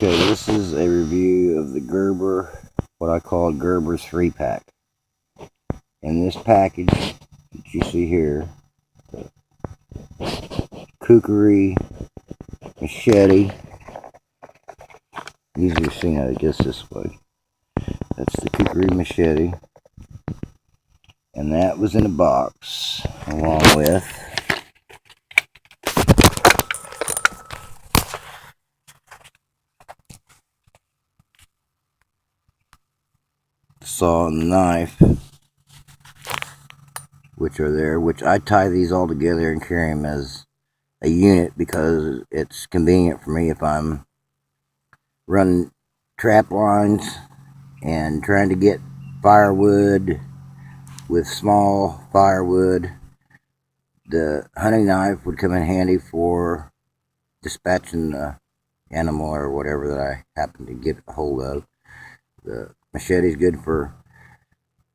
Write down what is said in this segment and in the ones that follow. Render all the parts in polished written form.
Okay, this is a review of the Gerber, what I call Gerber's 3-pack. In this package that you see here, the kukri, machete, easier seen, I guess, this way. That's the kukri machete. And that was in a box, along with the saw and the knife, which are there, which I tie these all together and carry them as a unit because it's convenient for me if I'm running trap lines and trying to get firewood with small firewood. The hunting knife would come in handy for dispatching the animal or whatever that I happen to get a hold of. The machete is good for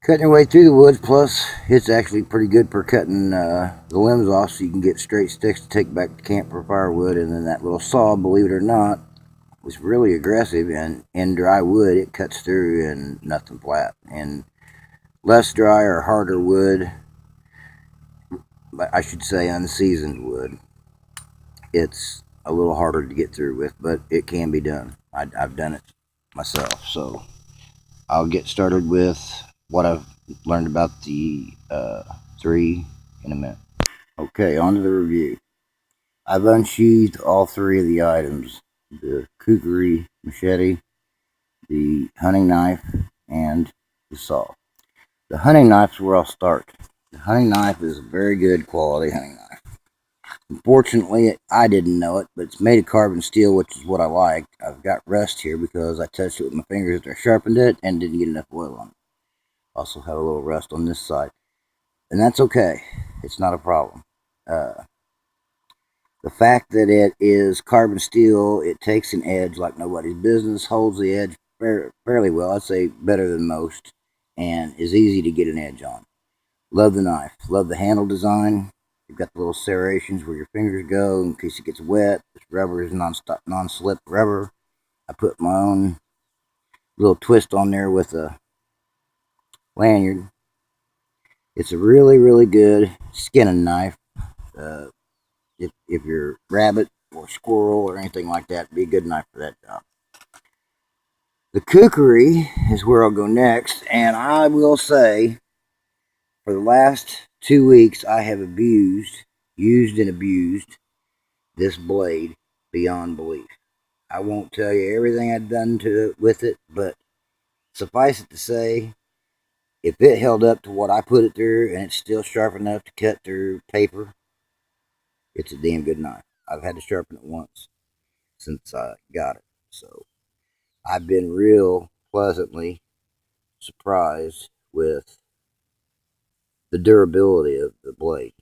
cutting your way through the woods, plus it's actually pretty good for cutting the limbs off so you can get straight sticks to take back to camp for firewood. And then that little saw, believe it or not, was really aggressive, and in dry wood it cuts through and nothing flat. And less dry or harder wood, I should say unseasoned wood, it's a little harder to get through with, but it can be done. I've done it myself. So I'll get started with what I've learned about the 3 in a minute. Okay, on to the review. I've unsheathed all 3 of the items: the kukri machete, the hunting knife, and the saw. The hunting knife's where I'll start. The hunting knife is a very good quality hunting knife. Unfortunately, I didn't know it, but it's made of carbon steel, which is what I like. I've got rust here because I touched it with my fingers after I sharpened it and didn't get enough oil on it. Also have a little rust on this side, and that's okay. It's not a problem. The fact that it is carbon steel, it takes an edge like nobody's business, holds the edge fairly well, I'd say better than most, and is easy to get an edge on. Love the knife. Love the handle design. You've got the little serrations where your fingers go in case it gets wet. This rubber is non-slip rubber. I put my own little twist on there with a lanyard. It's a really, really good skinning knife. If you're rabbit or squirrel or anything like that, it'd be a good knife for that job. The kukri is where I'll go next, and I will say, for the last 2 weeks, I have used and abused this blade beyond belief. I won't tell you everything I've done with it, but suffice it to say, if it held up to what I put it through and it's still sharp enough to cut through paper, it's a damn good knife. I've had to sharpen it once since I got it. So I've been real pleasantly surprised with the durability of the blade.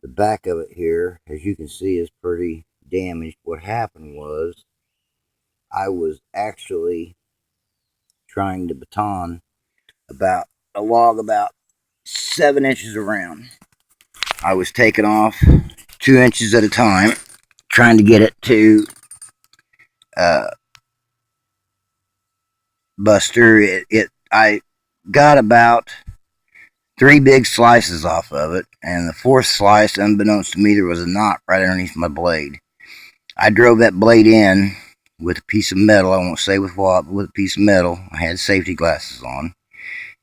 The back of it here, as you can see, is pretty damaged. What happened was I was actually trying to baton about a log about 7 inches around. I was taking off 2 inches at a time, trying to get it to Buster. I got about 3 big slices off of it, and the 4th slice, unbeknownst to me, there was a knot right underneath my blade. I drove that blade in with a piece of metal. I won't say with what, but with a piece of metal. I had safety glasses on,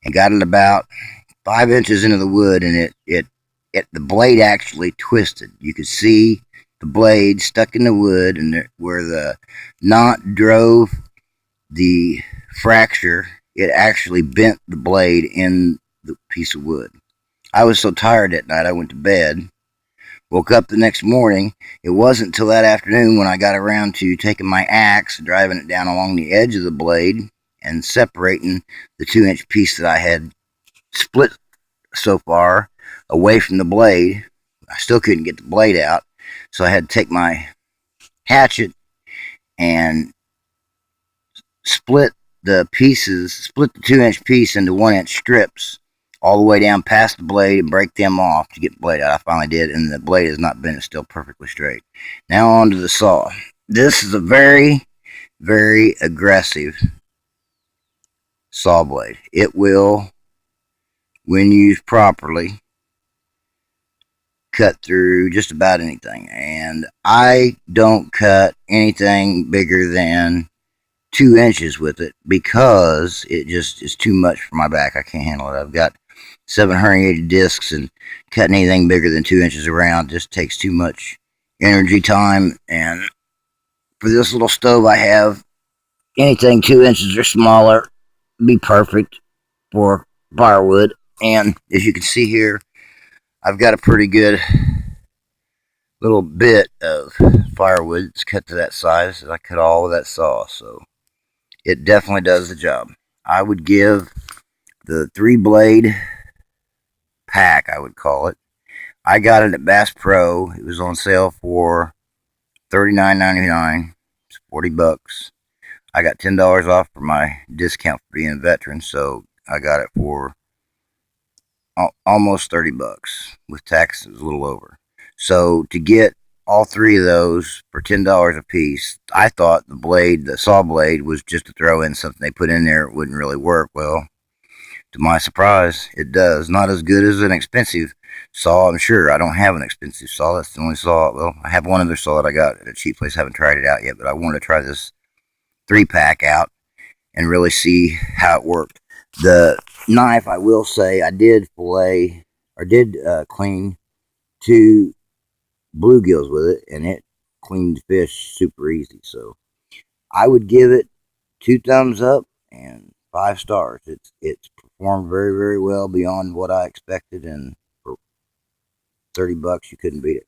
and got it about 5 inches into the wood, and the blade actually twisted. You could see the blade stuck in the wood, and where the knot drove the fracture, it actually bent the blade in the piece of wood. I was so tired that night, I went to bed. Woke up the next morning. It wasn't until that afternoon when I got around to taking my axe, driving it down along the edge of the blade, and separating the 2-inch piece that I had split so far away from the blade. I still couldn't get the blade out, so I had to take my hatchet and split the 2-inch piece into 1-inch strips all the way down past the blade and break them off to get the blade out. I finally did, and the blade has not bent. It's still perfectly straight. Now on to the saw. This is a very very aggressive saw blade. It will, when used properly, cut through just about anything. And I don't cut anything bigger than 2 inches with it because it just is too much for my back. I can't handle it. I've got 780 discs, and cutting anything bigger than 2 inches around just takes too much energy, time. And for this little stove I have, anything 2 inches or smaller be perfect for firewood. And as you can see here, I've got a pretty good little bit of firewood. It's cut to that size. I cut all of that saw, so it definitely does the job. I would give the 3 blade pack, I would call it. I got it at Bass Pro. It was on sale for $39.99. It's $40. I got $10 off for my discount for being a veteran, so I got it for almost $30 with tax. It was a little over. So to get all three of those for $10 a piece, I thought the saw blade, was just to throw in something they put in there. It wouldn't really work. Well, to my surprise, it does. Not as good as an expensive saw, I'm sure. I don't have an expensive saw. That's the only saw. Well, I have one other saw that I got at a cheap place. I haven't tried it out yet, but I wanted to try this 3-pack out and really see how it worked. The knife, I will say, I did fillet, or did clean 2 bluegills with it, and it cleaned fish super easy. So I would give it 2 thumbs up and 5 stars. It's performed very, very well, beyond what I expected, and for $30 you couldn't beat it.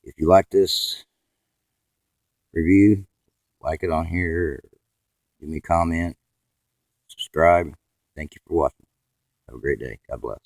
If you like this review, like it on here, give me a comment, subscribe. Thank you for watching. Have a great day. God bless.